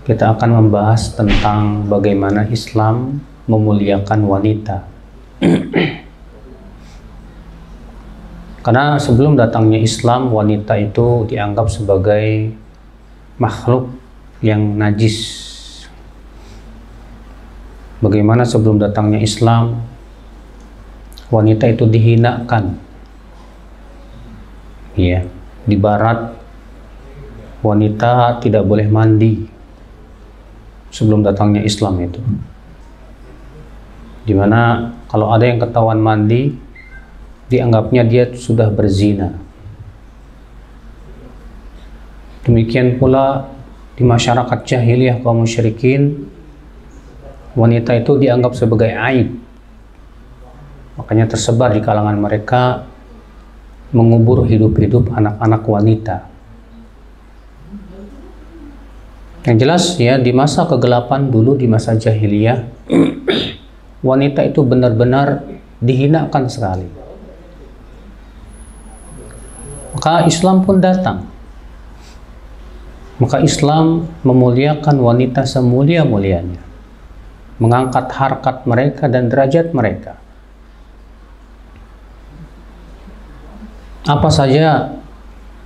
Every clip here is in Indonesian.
Kita akan membahas tentang bagaimana Islam memuliakan wanita. Karena sebelum datangnya Islam, wanita itu dianggap sebagai makhluk yang najis. Bagaimana sebelum datangnya Islam, wanita itu dihinakan. Ya, di barat wanita tidak boleh mandi sebelum datangnya Islam itu. Dimana kalau ada yang ketahuan mandi, dianggapnya dia sudah berzina. Demikian pula di masyarakat jahiliyah kaum musyrikin, wanita itu dianggap sebagai aib. Makanya tersebar di kalangan mereka mengubur hidup-hidup anak-anak wanita. Yang jelas ya, di masa kegelapan dulu, di masa jahiliyah, wanita itu benar-benar dihinakan sekali. Maka Islam pun datang. Maka Islam memuliakan wanita semulia-mulianya, mengangkat harkat mereka dan derajat mereka. Apa saja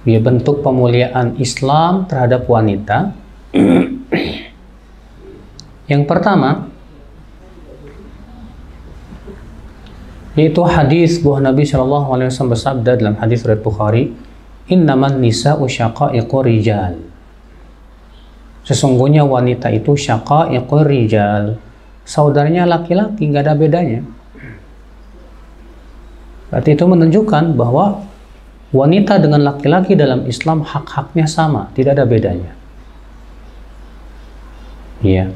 ya bentuk pemuliaan Islam terhadap wanita? Yang pertama yaitu hadis bahwa Nabi Shallallahu Alaihi Wasallam bersabda dalam hadis riwayat Bukhari, "Innaman nisa'u syaqa'iqu rijal." Sesungguhnya wanita itu syaqa'iqu rijal, saudaranya laki-laki, nggak ada bedanya. Berarti itu menunjukkan bahwa wanita dengan laki-laki dalam Islam hak-haknya sama, tidak ada bedanya. Ya.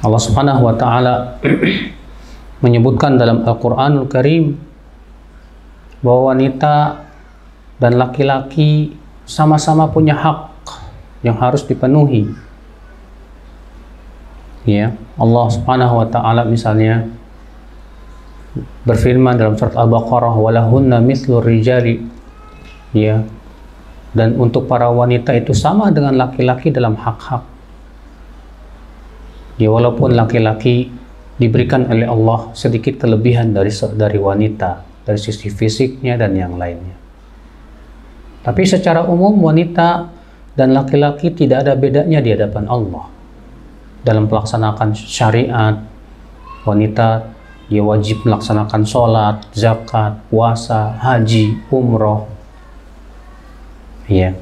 Allah Subhanahu wa taala menyebutkan dalam Al-Qur'anul Karim bahwa wanita dan laki-laki sama-sama punya hak yang harus dipenuhi. Ya, Allah Subhanahu wa taala misalnya berfirman dalam surat Al-Baqarah, "Walahunna mithlu rijali." Ya. Dan untuk para wanita itu sama dengan laki-laki dalam hak-hak. Ya, walaupun laki-laki diberikan oleh Allah sedikit kelebihan dari wanita, dari sisi fisiknya dan yang lainnya. Tapi secara umum wanita dan laki-laki tidak ada bedanya di hadapan Allah. Dalam melaksanakan syariat, wanita dia wajib melaksanakan sholat, zakat, puasa, haji, umroh. Ya.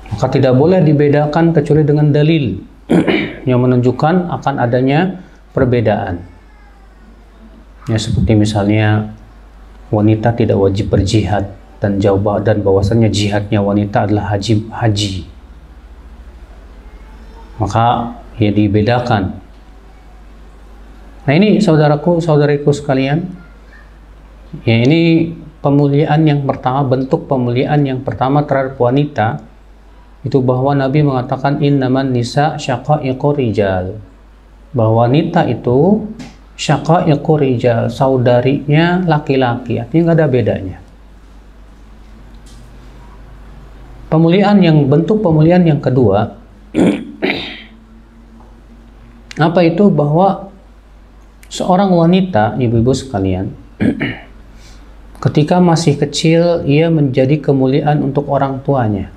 Maka tidak boleh dibedakan kecuali dengan dalil yang menunjukkan akan adanya perbedaan. Ya, seperti misalnya wanita tidak wajib berjihad dan bahwasanya jihadnya wanita adalah haji. Maka ya dibedakan. Nah ini saudariku sekalian, ya ini pemuliaan yang pertama, bentuk pemuliaan yang pertama terhadap wanita itu bahwa Nabi mengatakan innaman nisa syaqa'iqu rijal, bahwa wanita itu syaqa'iqu rijal, saudarinya laki-laki, artinya nggak ada bedanya. Bentuk pemuliaan yang kedua apa itu? Bahwa seorang wanita, ibu-ibu sekalian, ketika masih kecil, ia menjadi kemuliaan untuk orang tuanya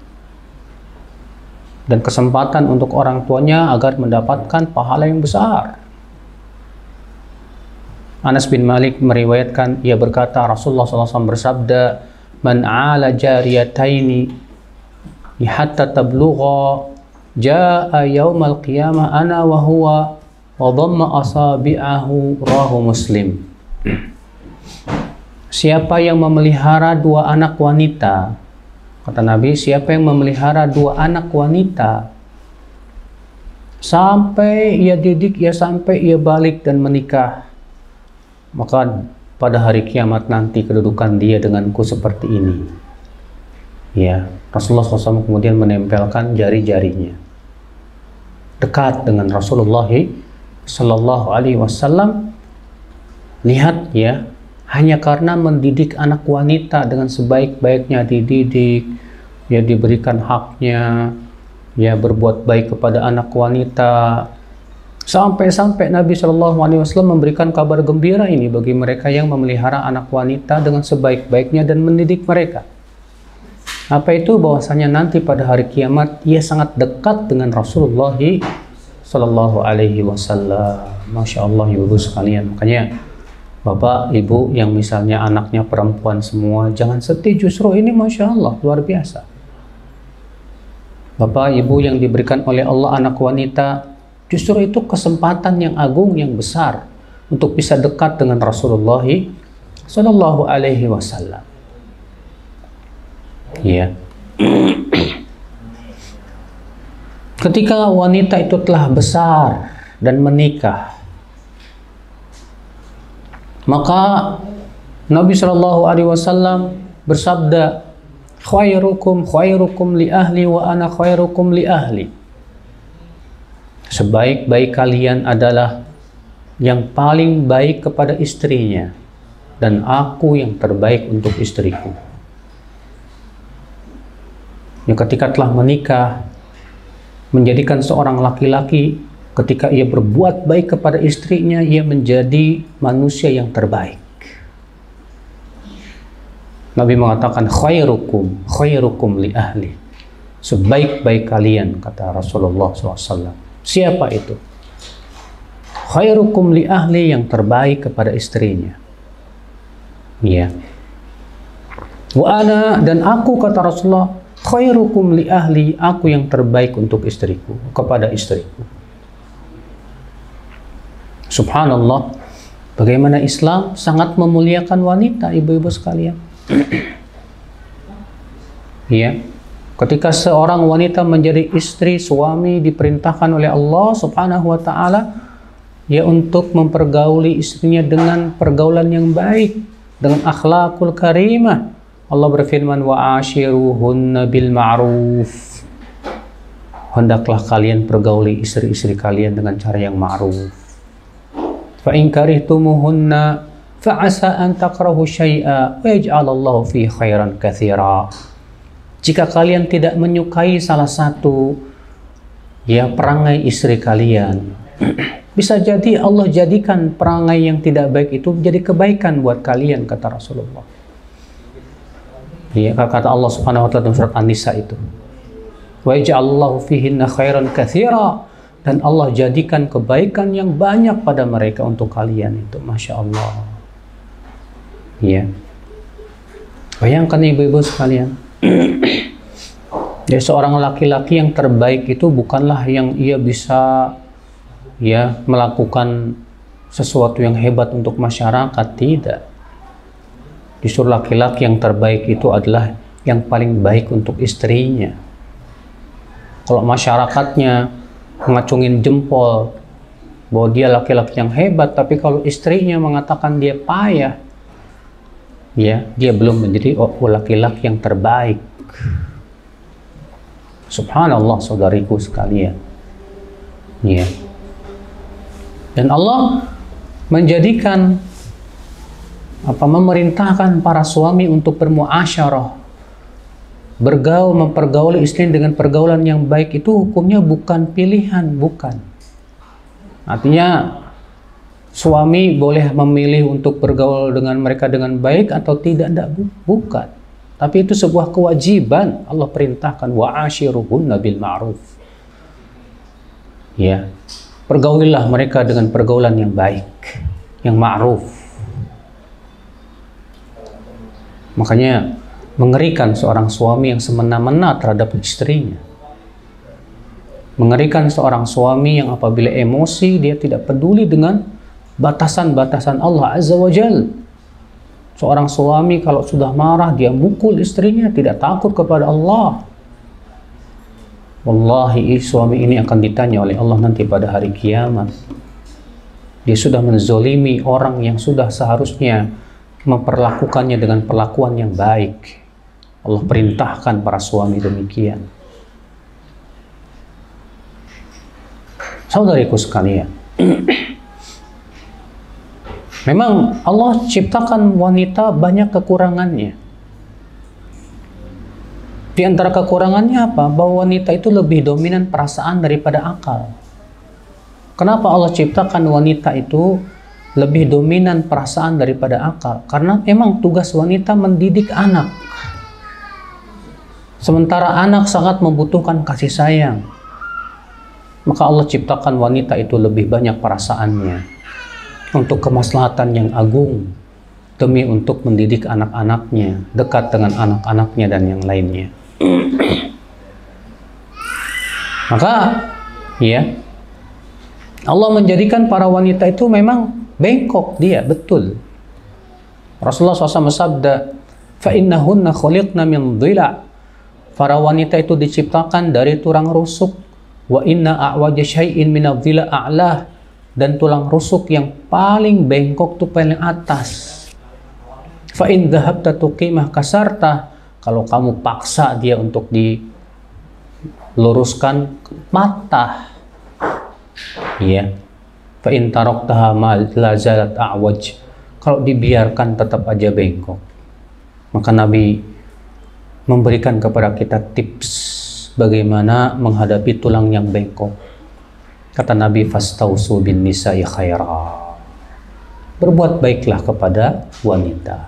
dan kesempatan untuk orang tuanya agar mendapatkan pahala yang besar. Anas bin Malik meriwayatkan, ia berkata, Rasulullah SAW bersabda, "Man 'ala jariyataini hatta tablugha jaa'a yaumal qiyamah ana wa huwa wa dhamma asabi'ahu," rawahu Muslim. Siapa yang memelihara dua anak wanita, kata Nabi, siapa yang memelihara dua anak wanita sampai ia didik, sampai ia balik dan menikah, maka pada hari kiamat nanti kedudukan dia denganku seperti ini. Ya, Rasulullah SAW kemudian menempelkan jari-jarinya dekat dengan Rasulullah Sallallahu Alaihi Wasallam. Lihat ya, hanya karena mendidik anak wanita dengan sebaik-baiknya dididik, ya diberikan haknya, ya berbuat baik kepada anak wanita. Sampai-sampai Nabi Shallallahu Alaihi Wasallam memberikan kabar gembira ini bagi mereka yang memelihara anak wanita dengan sebaik-baiknya dan mendidik mereka. Apa itu? Bahwasanya nanti pada hari kiamat ia sangat dekat dengan Rasulullah Shallallahu Alaihi Wasallam. Masya Allah ibu sekalian. Makanya bapak ibu yang misalnya anaknya perempuan semua, jangan sedih, justru ini Masya Allah luar biasa. Bapak ibu yang diberikan oleh Allah anak wanita, justru itu kesempatan yang agung, yang besar untuk bisa dekat dengan Rasulullah Sallallahu Alaihi Wasallam. Ya. Ketika wanita itu telah besar dan menikah, maka Nabi Sallallahu Alaihi Wasallam bersabda, khairukum li ahli wa ana khairukum li ahli. Sebaik-baik kalian adalah yang paling baik kepada istrinya, dan aku yang terbaik untuk istriku. Yang ketika telah menikah, menjadikan seorang laki-laki ketika ia berbuat baik kepada istrinya, ia menjadi manusia yang terbaik. Nabi mengatakan khairukum li ahli. Sebaik-baik kalian, kata Rasulullah SAW. Siapa itu? Khairukum li ahli, yang terbaik kepada istrinya. Ya. Wa ana, dan aku, kata Rasulullah, khairukum li ahli, aku yang terbaik untuk istriku, kepada istriku. Subhanallah, bagaimana Islam sangat memuliakan wanita, ibu-ibu sekalian. Ya, ketika seorang wanita menjadi istri, suami diperintahkan oleh Allah Subhanahu wa Ta'ala ya untuk mempergauli istrinya dengan pergaulan yang baik, dengan akhlakul karimah. Allah berfirman, wa ashiruhunna bil ma'ruf. Hendaklah kalian pergauli istri-istri kalian dengan cara yang ma'ruf. Fa in karihtumuhunna fa'asa an takrahu syai'a wa yaj'alallahu fi khairan katsira. Jika kalian tidak menyukai salah satu ya perangai istri kalian, bisa jadi Allah jadikan perangai yang tidak baik itu menjadi kebaikan buat kalian, kata Rasulullah. Ya, kata Allah Subhanahu wa Ta'ala dalam surat An-Nisa itu, wa yaj'alallahu fihinna khairan katsira, dan Allah jadikan kebaikan yang banyak pada mereka untuk kalian itu. Masya Allah. Ya. Bayangkan ibu-ibu sekalian. Jadi seorang laki-laki yang terbaik itu bukanlah yang ia bisa ya melakukan sesuatu yang hebat untuk masyarakat, tidak. Justru laki-laki yang terbaik itu adalah yang paling baik untuk istrinya. Kalau masyarakatnya mengacungin jempol bahwa dia laki-laki yang hebat, tapi kalau istrinya mengatakan dia payah, ya, dia belum menjadi laki-laki yang terbaik. Subhanallah, saudariku sekalian. Ya. Dan Allah menjadikan memerintahkan para suami untuk bermuasyarah, bergaul, mempergauli istri dengan pergaulan yang baik. Itu hukumnya bukan pilihan, bukan. Artinya suami boleh memilih untuk bergaul dengan mereka dengan baik atau tidak, bukan. Tapi itu sebuah kewajiban. Allah perintahkan wa ashiruhunna bil ma'ruf. Ya, pergaulilah mereka dengan pergaulan yang baik, yang ma'ruf. Makanya mengerikan seorang suami yang semena-mena terhadap istrinya. Mengerikan seorang suami yang apabila emosi dia tidak peduli dengan batasan-batasan Allah Azza wa Jal. Seorang suami kalau sudah marah dia mukul istrinya, tidak takut kepada Allah. Wallahi suami ini akan ditanya oleh Allah nanti pada hari kiamat. Dia sudah menzolimi orang yang sudah seharusnya memperlakukannya dengan perlakuan yang baik. Allah perintahkan para suami demikian. Saudariku sekalian, memang Allah ciptakan wanita banyak kekurangannya. Di antara kekurangannya apa? Bahwa wanita itu lebih dominan perasaan daripada akal. Kenapa Allah ciptakan wanita itu lebih dominan perasaan daripada akal? Karena memang tugas wanita mendidik anak. Sementara anak sangat membutuhkan kasih sayang. Maka Allah ciptakan wanita itu lebih banyak perasaannya untuk kemaslahatan yang agung, demi untuk mendidik anak-anaknya, dekat dengan anak-anaknya dan yang lainnya. Maka ya, Allah menjadikan para wanita itu memang bengkok dia, betul. Rasulullah SAW sabda, فَإِنَّهُنَّ خُلِقْنَ مِنْ ضِلَعٍ. Para wanita itu diciptakan dari tulang rusuk. Wa inna a'waja syai'in min adh-dhila a'lah. Dan tulang rusuk yang paling bengkok itu paling atas. Fa in dhahabta tuqimah kasarta. Kalau kamu paksa dia untuk diluruskan, patah. Ya. Fa in taraktaha ma la zalat a'waj. Kalau dibiarkan tetap aja bengkok. Maka Nabi memberikan kepada kita tips bagaimana menghadapi tulang yang bengkok. Kata Nabi, fastausu bin nisa'i khaira. Berbuat baiklah kepada wanita.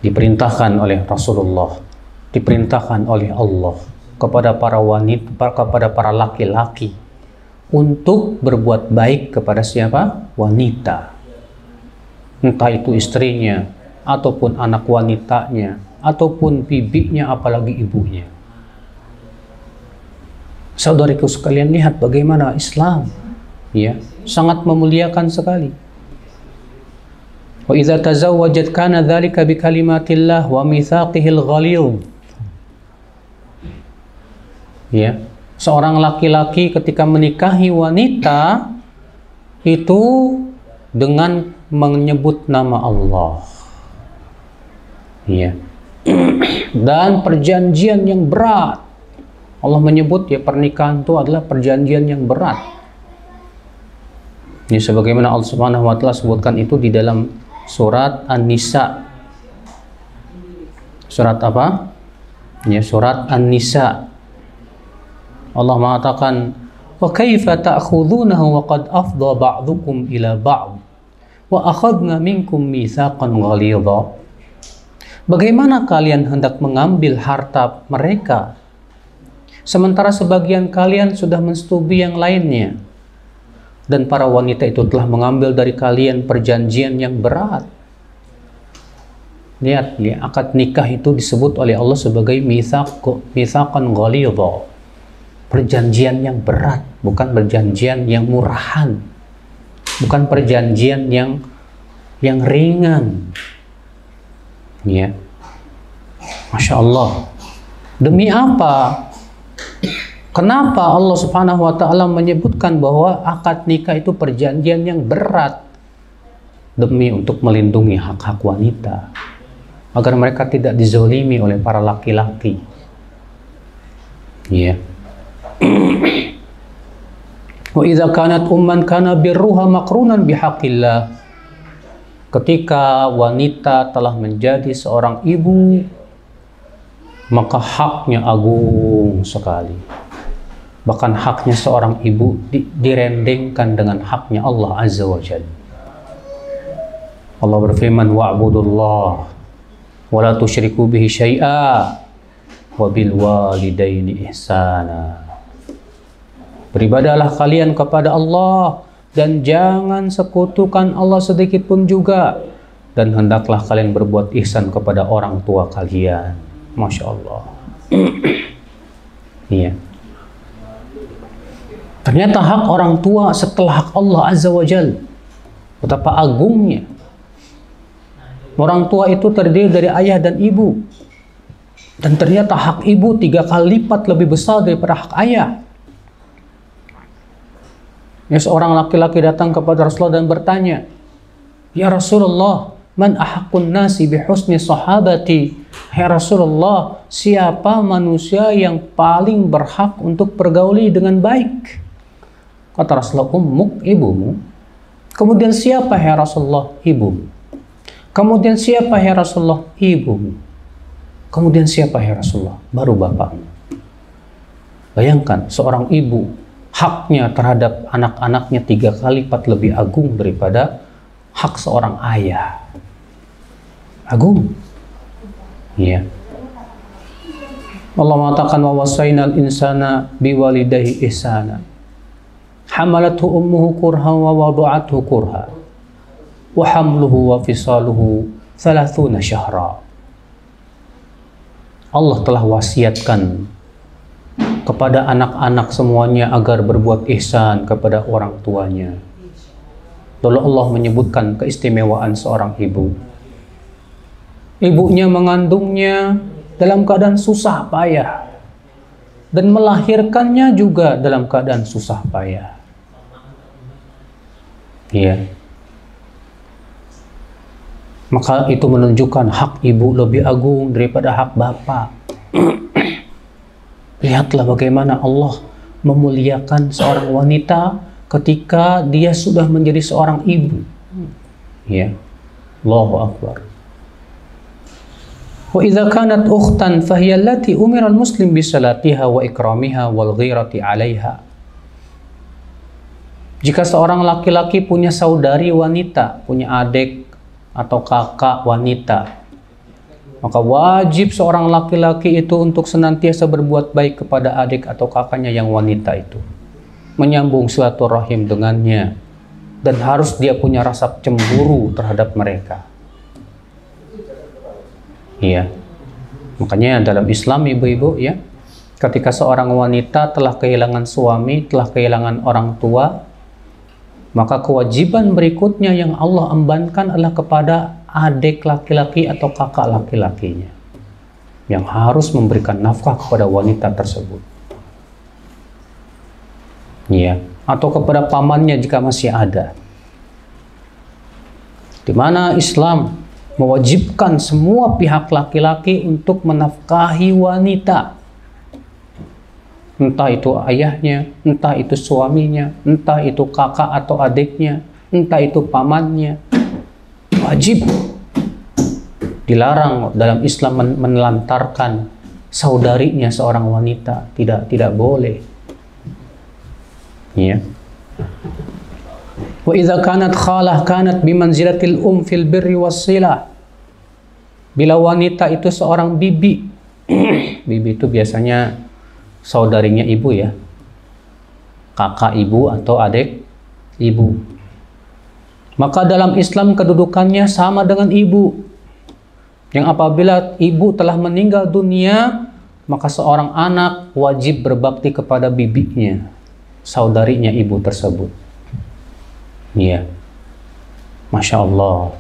Diperintahkan oleh Rasulullah, diperintahkan oleh Allah kepada para wanita, kepada para laki-laki untuk berbuat baik kepada siapa? Wanita. Entah itu istrinya, ataupun anak wanitanya, ataupun bibinya, apalagi ibunya. Saudariku sekalian, lihat bagaimana Islam ya sangat memuliakan sekali. Wa idza tazawwajat kana dzalika bi kalimatillah wa mitsaqihil ghalidh. Ya, seorang laki-laki ketika menikahi wanita itu dengan menyebut nama Allah. Ya. Dan perjanjian yang berat. Allah menyebut ya pernikahan itu adalah perjanjian yang berat. Ya, sebagaimana Allah Subhanahu wa taala sebutkan itu di dalam surat An-Nisa. Surat apa? Ya, surat An-Nisa. Allah mengatakan, "Wa kaifa ta'khudhunahu wa qad afdha ba'dukum ila ba'd wa akhadna minkum mitsaqan ghalidha." Bagaimana kalian hendak mengambil harta mereka sementara sebagian kalian sudah mensetubuhi yang lainnya, dan para wanita itu telah mengambil dari kalian perjanjian yang berat. Lihat, akad nikah itu disebut oleh Allah sebagai mitsaqan ghalidha. Perjanjian yang berat, bukan perjanjian yang murahan. Bukan perjanjian yang ringan. Ya. Masya Allah. Demi apa? Kenapa Allah Subhanahu wa taala menyebutkan bahwa akad nikah itu perjanjian yang berat? Demi untuk melindungi hak-hak wanita, agar mereka tidak dizolimi oleh para laki-laki. Ya. Wa idza kanat umman kana birruha maqrunan bihaqqillah. Ketika wanita telah menjadi seorang ibu, maka haknya agung sekali. Bahkan haknya seorang ibu direndengkan dengan haknya Allah Azza wa Jalla. Allah berfirman, wa'budullah wa la tusyriku bihi syai'a wa bil walidaini ihsana. Beribadahlah kalian kepada Allah dan jangan sekutukan Allah sedikit pun juga, dan hendaklah kalian berbuat ihsan kepada orang tua kalian. Masya Allah. Iya. Ternyata hak orang tua setelah hak Allah Azza wa Jal. Betapa agungnya. Orang tua itu terdiri dari ayah dan ibu. Dan ternyata hak ibu 3 kali lipat lebih besar daripada hak ayah. Ya, seorang laki-laki datang kepada Rasulullah dan bertanya, "Ya Rasulullah, man ahaqqun nasi bihusni sahabati?" Ya Rasulullah, siapa manusia yang paling berhak untuk pergauli dengan baik? Kata Rasulullah, ummuk, ibumu. Kemudian siapa ya Rasulullah? Ibumu. Kemudian siapa ya Rasulullah? Ibumu. Kemudian siapa ya Rasulullah? Baru bapakmu. Bayangkan seorang ibu, haknya terhadap anak-anaknya 3 kali lipat lebih agung daripada hak seorang ayah. Agung. Ya. Allah mengatakan wa wasainal insana biwalidayhi ihsana. Hamalathu ummuhu kurhan wa wada'athu kurha. Wa hamluhu wa fisaluhu 30 syahra. Allah telah wasiatkan kepada anak-anak semuanya agar berbuat ihsan kepada orang tuanya. Lalu Allah menyebutkan keistimewaan seorang ibu. Ibunya mengandungnya dalam keadaan susah payah dan melahirkannya juga dalam keadaan susah payah. Iya. Maka itu menunjukkan hak ibu lebih agung daripada hak bapak. Lihatlah bagaimana Allah memuliakan seorang wanita ketika dia sudah menjadi seorang ibu. Ya. Allahu Akbar. Wa idza kanat ukhtan fahiya allati umira al-muslim bi salatiha wa ikramiha wal ghirati 'alaiha. Jika seorang laki-laki punya saudari wanita, punya adik atau kakak wanita, maka wajib seorang laki-laki itu untuk senantiasa berbuat baik kepada adik atau kakaknya yang wanita itu, menyambung silaturahim dengannya, dan harus dia punya rasa cemburu terhadap mereka. Iya, makanya dalam Islam ibu-ibu ya, ketika seorang wanita telah kehilangan suami, telah kehilangan orang tua, maka kewajiban berikutnya yang Allah embankan adalah kepada adik laki-laki atau kakak laki-lakinya yang harus memberikan nafkah kepada wanita tersebut. Ya, atau kepada pamannya jika masih ada. Di mana Islam mewajibkan semua pihak laki-laki untuk menafkahi wanita. Entah itu ayahnya, entah itu suaminya, entah itu kakak atau adiknya, entah itu pamannya. Wajib. Dilarang dalam Islam menelantarkan saudarinya seorang wanita. Tidak boleh. Ya. Wa idza kanat khalah kanat bimanzilatil fil birri wassilah. Bila wanita itu seorang bibi. Bibi itu biasanya saudarinya ibu ya. Kakak ibu atau adik ibu. Maka dalam Islam kedudukannya sama dengan ibu. Yang apabila ibu telah meninggal dunia, maka seorang anak wajib berbakti kepada bibinya, saudarinya ibu tersebut. Iya. Masya Allah.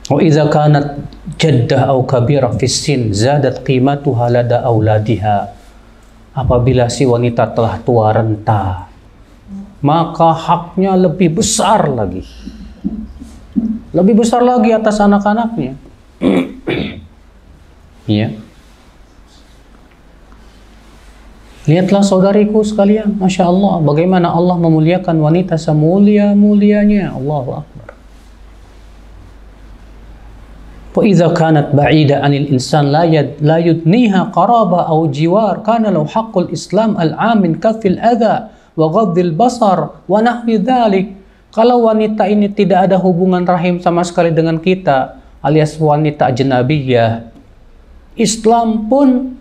Wa idza kanat jaddah aw kabira fis sin zadat qimatuha lada auladiha. Apabila si wanita telah tua renta, maka haknya lebih besar lagi. Lebih besar lagi atas anak-anaknya. Iya. Lihatlah saudariku sekalian, Masya Allah, bagaimana Allah memuliakan wanita semulia-mulianya. Allahu Akbar. Wa idza kanat ba'ida 'anil insan la yudniha qaraba aw jiwar kana law haqqul Islam al-'amin kafil adha wa ghaddil basar wa nahwi dzalik. Kalau wanita ini tidak ada hubungan rahim sama sekali dengan kita, alias wanita ajnabiyah, Islam pun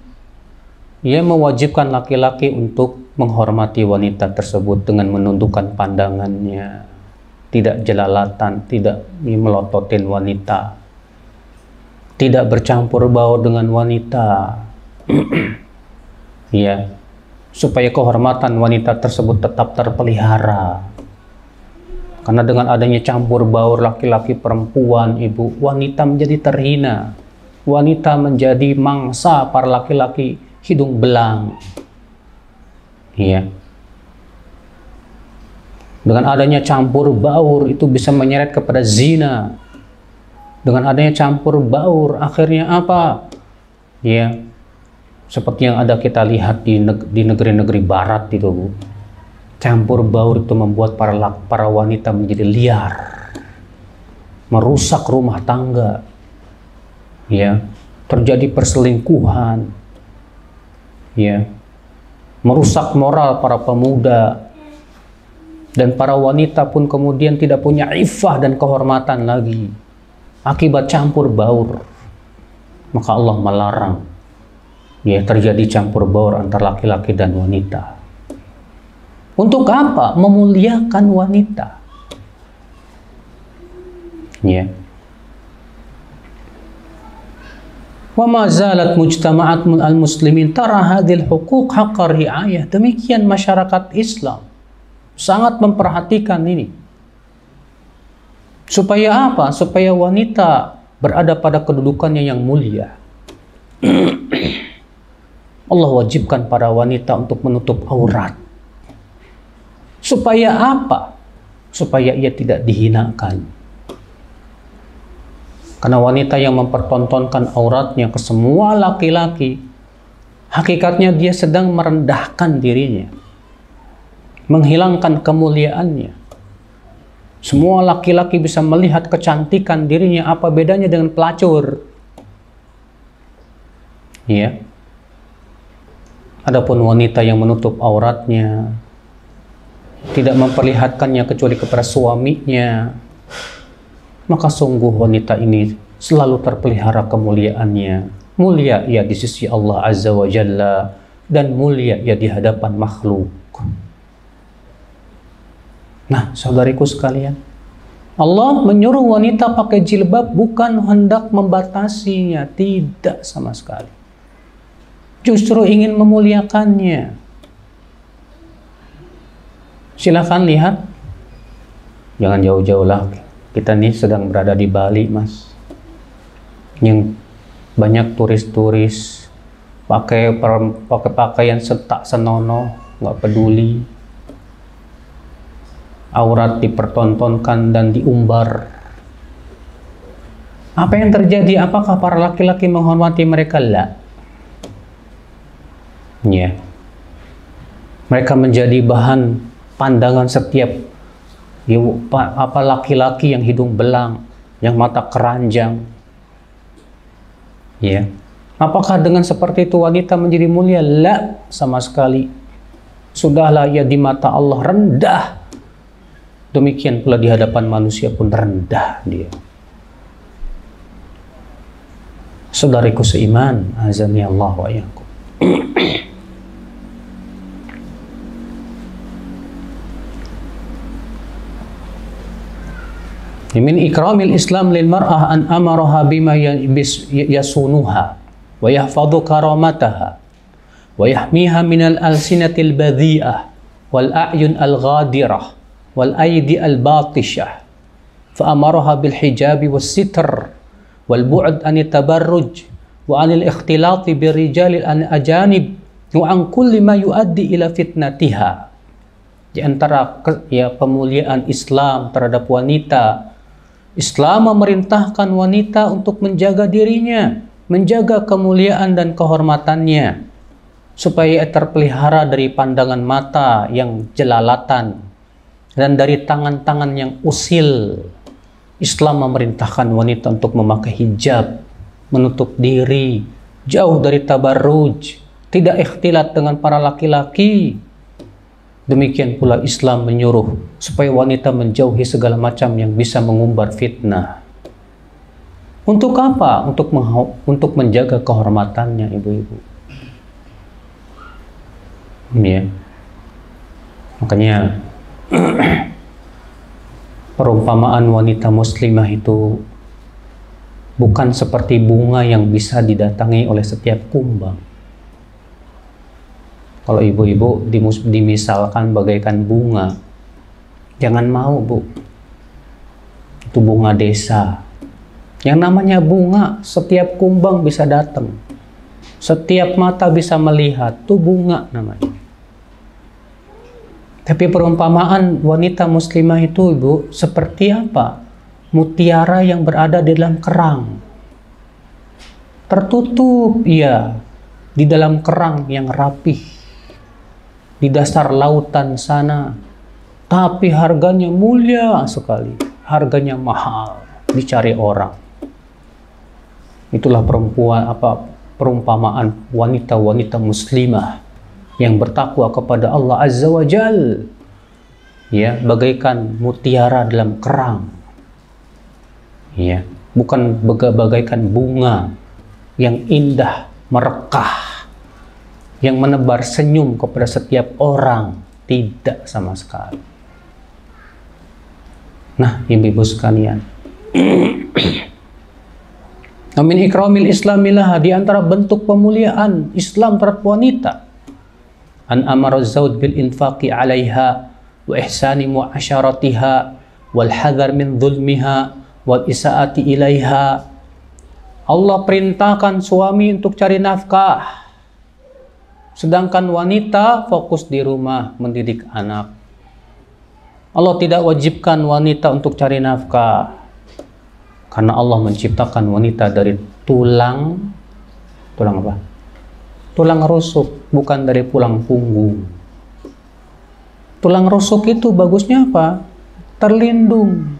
ia mewajibkan laki-laki untuk menghormati wanita tersebut dengan menundukkan pandangannya, tidak jelalatan, tidak melototin wanita, tidak bercampur baur dengan wanita. Ya, supaya kehormatan wanita tersebut tetap terpelihara. Karena dengan adanya campur baur laki-laki perempuan, ibu, wanita menjadi terhina. Wanita menjadi mangsa para laki-laki hidung belang. Iya. Dengan adanya campur baur itu bisa menyeret kepada zina. Dengan adanya campur baur akhirnya apa? Ya, seperti yang ada kita lihat di negeri-negeri barat itu, Bu. Campur baur itu membuat para wanita menjadi liar, merusak rumah tangga. Ya, terjadi perselingkuhan, ya, merusak moral para pemuda, dan para wanita pun kemudian tidak punya iffah dan kehormatan lagi akibat campur baur. Maka Allah melarang, ya, terjadi campur baur antara laki-laki dan wanita. Untuk apa? Memuliakan wanita, ya. Wa ma zalat mujtama'at al-muslimin tara hadhil huquq haqqa ri'ayah. Demikian masyarakat Islam sangat memperhatikan ini. Supaya apa? Supaya wanita berada pada kedudukannya yang mulia. Allah wajibkan para wanita untuk menutup aurat. Supaya apa? Supaya ia tidak dihinakan. Karena wanita yang mempertontonkan auratnya ke semua laki-laki, hakikatnya dia sedang merendahkan dirinya, menghilangkan kemuliaannya. Semua laki-laki bisa melihat kecantikan dirinya, apa bedanya dengan pelacur? Ya. Adapun wanita yang menutup auratnya, tidak memperlihatkannya kecuali kepada suaminya, maka sungguh wanita ini selalu terpelihara kemuliaannya. Mulia ia di sisi Allah Azza wa Jalla, dan mulia ia di hadapan makhluk. Nah, saudariku sekalian, Allah menyuruh wanita pakai jilbab bukan hendak membatasinya, tidak sama sekali. Justru ingin memuliakannya. Silakan lihat, jangan jauh-jauh lah. Kita nih sedang berada di Bali, Mas, yang banyak turis-turis pakai pakaian setak senonoh, nggak peduli, aurat dipertontonkan dan diumbar. Apa yang terjadi? Apakah para laki-laki menghormati mereka? La. Ya. Mereka menjadi bahan pandangan setiap apa laki-laki yang hidung belang, yang mata keranjang. Ya. Apakah dengan seperti itu wanita menjadi mulia? La, sama sekali. Sudahlah ia di mata Allah rendah. Demikian pula di hadapan manusia pun rendah dia. Saudariku seiman, azani Allah wa iyyakum. Min ikramil Islam lil mar'ah an amaraha bima yasunuha wa yahfadhu karamataha wa yahmiha minal alsinatil badhi'ah wal a'yun al ghadirah wal aydi al batishah fa amaraha bil hijabi was sitr wal bu'd an tabarruj wa anil ikhtilati bir rijal al ajanib wa an kulli ma yuaddi ila fitnatiha. Di antara ya pemuliaan Islam terhadap wanita, Islam memerintahkan wanita untuk menjaga dirinya, menjaga kemuliaan dan kehormatannya, supaya terpelihara dari pandangan mata yang jelalatan dan dari tangan-tangan yang usil. Islam memerintahkan wanita untuk memakai hijab, menutup diri, jauh dari tabarruj, tidak ikhtilat dengan para laki-laki. Demikian pula Islam menyuruh supaya wanita menjauhi segala macam yang bisa mengumbar fitnah. Untuk apa? Untuk menjaga kehormatannya, ibu-ibu. Ya. Makanya perumpamaan wanita muslimah itu bukan seperti bunga yang bisa didatangi oleh setiap kumbang. Kalau ibu-ibu dimisalkan bagaikan bunga, jangan mau, Bu. Itu bunga desa. Yang namanya bunga, setiap kumbang bisa datang. Setiap mata bisa melihat, itu bunga namanya. Tapi perumpamaan wanita muslimah itu, Ibu, seperti apa? Mutiara yang berada di dalam kerang. Tertutup, iya, di dalam kerang yang rapih. Di dasar lautan sana, tapi harganya mulia sekali, harganya mahal, dicari orang. Itulah perumpamaan wanita-wanita muslimah yang bertakwa kepada Allah Azza wa Jal, ya, bagaikan mutiara dalam kerang, ya, bukan bagaikan bunga yang indah merekah, yang menebar senyum kepada setiap orang, tidak sama sekali. Nah, ibu-ibu sekalian, min ikramil islamilah, di antara bentuk pemuliaan Islam terhadap wanita, an amara zawj bil infaqi 'alaiha wa ihsani mu'asyaratiha wal hadar min dhulmiha wal isaati ilaiha. Allah perintahkan suami untuk cari nafkah, sedangkan wanita fokus di rumah mendidik anak. Allah tidak wajibkan wanita untuk cari nafkah, karena Allah menciptakan wanita dari tulang apa? Tulang rusuk, bukan dari tulang punggung. Tulang rusuk itu bagusnya apa? Terlindung.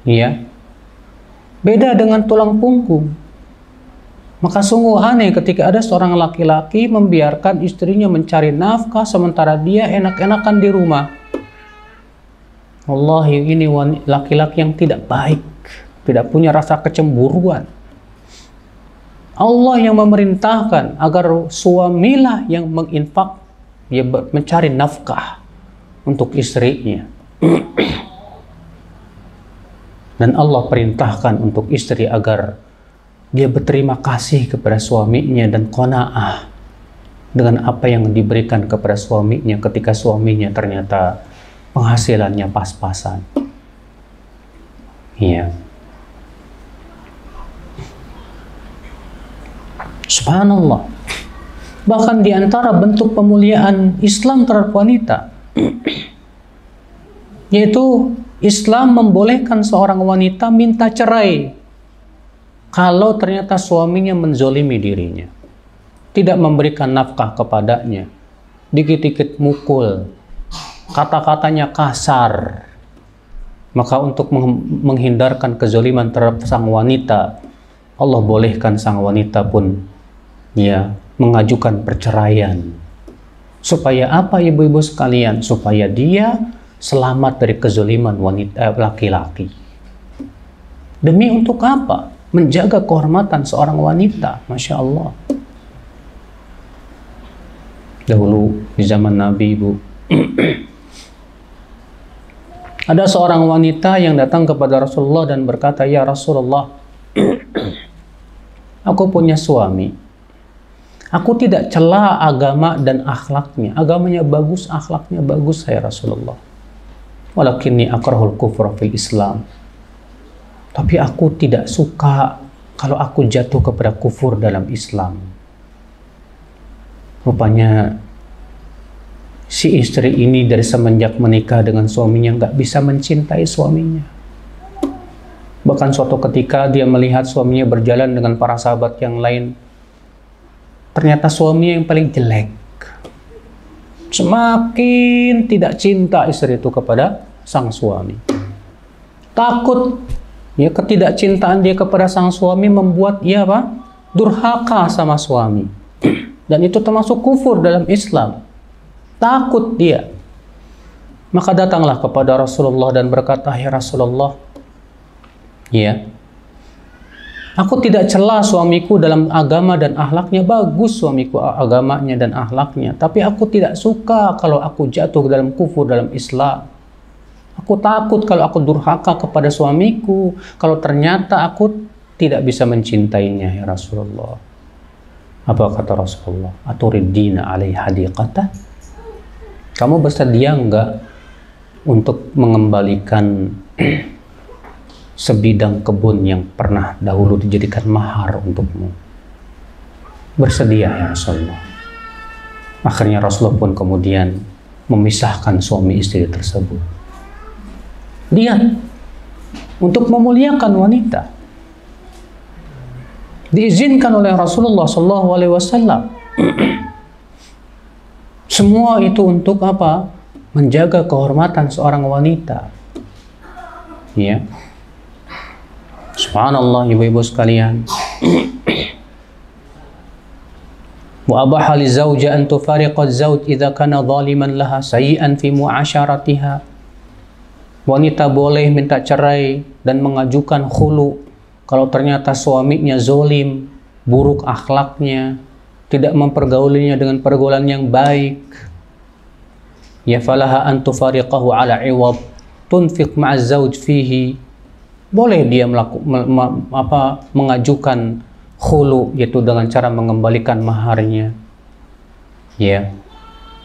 Ya. Beda dengan tulang punggung. Maka sungguh aneh ketika ada seorang laki-laki membiarkan istrinya mencari nafkah sementara dia enak-enakan di rumah. Wallahi, ini laki-laki yang tidak baik, tidak punya rasa kecemburuan. Allah yang memerintahkan agar suamilah yang menginfak, dia mencari nafkah untuk istrinya. Dan Allah perintahkan untuk istri agar dia berterima kasih kepada suaminya dan qanaah dengan apa yang diberikan kepada suaminya ketika suaminya ternyata penghasilannya pas-pasan. Iya. Subhanallah. Bahkan di antara bentuk pemuliaan Islam terhadap wanita, yaitu Islam membolehkan seorang wanita minta cerai kalau ternyata suaminya menzolimi dirinya, tidak memberikan nafkah kepadanya, dikit-dikit mukul, kata-katanya kasar. Maka untuk menghindarkan kezoliman terhadap sang wanita, Allah bolehkan sang wanita pun ya mengajukan perceraian. Supaya apa, ibu-ibu sekalian? Supaya dia selamat dari kezoliman laki-laki. Demi untuk apa? Menjaga kehormatan seorang wanita. Masya Allah. Dahulu di zaman Nabi, ibu, ada seorang wanita yang datang kepada Rasulullah dan berkata, "Ya Rasulullah, aku punya suami. Aku tidak cela agama dan akhlaknya. Agamanya bagus, akhlaknya bagus, ya Rasulullah. Walakinni akrahul kufra fil Islam. Tapi aku tidak suka kalau aku jatuh kepada kufur dalam Islam." Rupanya si istri ini dari semenjak menikah dengan suaminya nggak bisa mencintai suaminya. Bahkan suatu ketika dia melihat suaminya berjalan dengan para sahabat yang lain, ternyata suaminya yang paling jelek. Semakin tidak cinta istri itu kepada sang suami. Takut ya, ketidakcintaan dia kepada sang suami membuat dia apa? Durhaka sama suami. Dan itu termasuk kufur dalam Islam. Takut dia. Maka datanglah kepada Rasulullah dan berkata, "Ya Rasulullah, ya, aku tidak cela suamiku dalam agama dan akhlaknya, bagus suamiku agamanya dan akhlaknya. Tapi aku tidak suka kalau aku jatuh dalam kufur dalam Islam. Aku takut kalau aku durhaka kepada suamiku, kalau ternyata aku tidak bisa mencintainya, ya Rasulullah." Apa kata Rasulullah? "Aturiddina alaihi hadiqata?" Kamu bersedia enggak untuk mengembalikan sebidang kebun yang pernah dahulu dijadikan mahar untukmu? Bersedia, ya Rasulullah. Akhirnya Rasulullah pun kemudian memisahkan suami istri tersebut. Lihat, untuk memuliakan wanita diizinkan oleh Rasulullah SAW. Semua itu untuk apa? Menjaga kehormatan seorang wanita. Ya. Subhanallah, ibu-ibu sekalian. Wa abaha li zawja an tufariqa az-zawj idza kana zaliman laha sayyi'an fi mu'asharatiha. Wanita boleh minta cerai dan mengajukan khulu kalau ternyata suaminya zolim, buruk akhlaknya, tidak mempergaulinya dengan pergaulan yang baik. Ya falaha an tufariqahu ala iwad tunfiq ma'az zawj fihi. Boleh dia mengajukan khulu, yaitu dengan cara mengembalikan maharnya. Ya.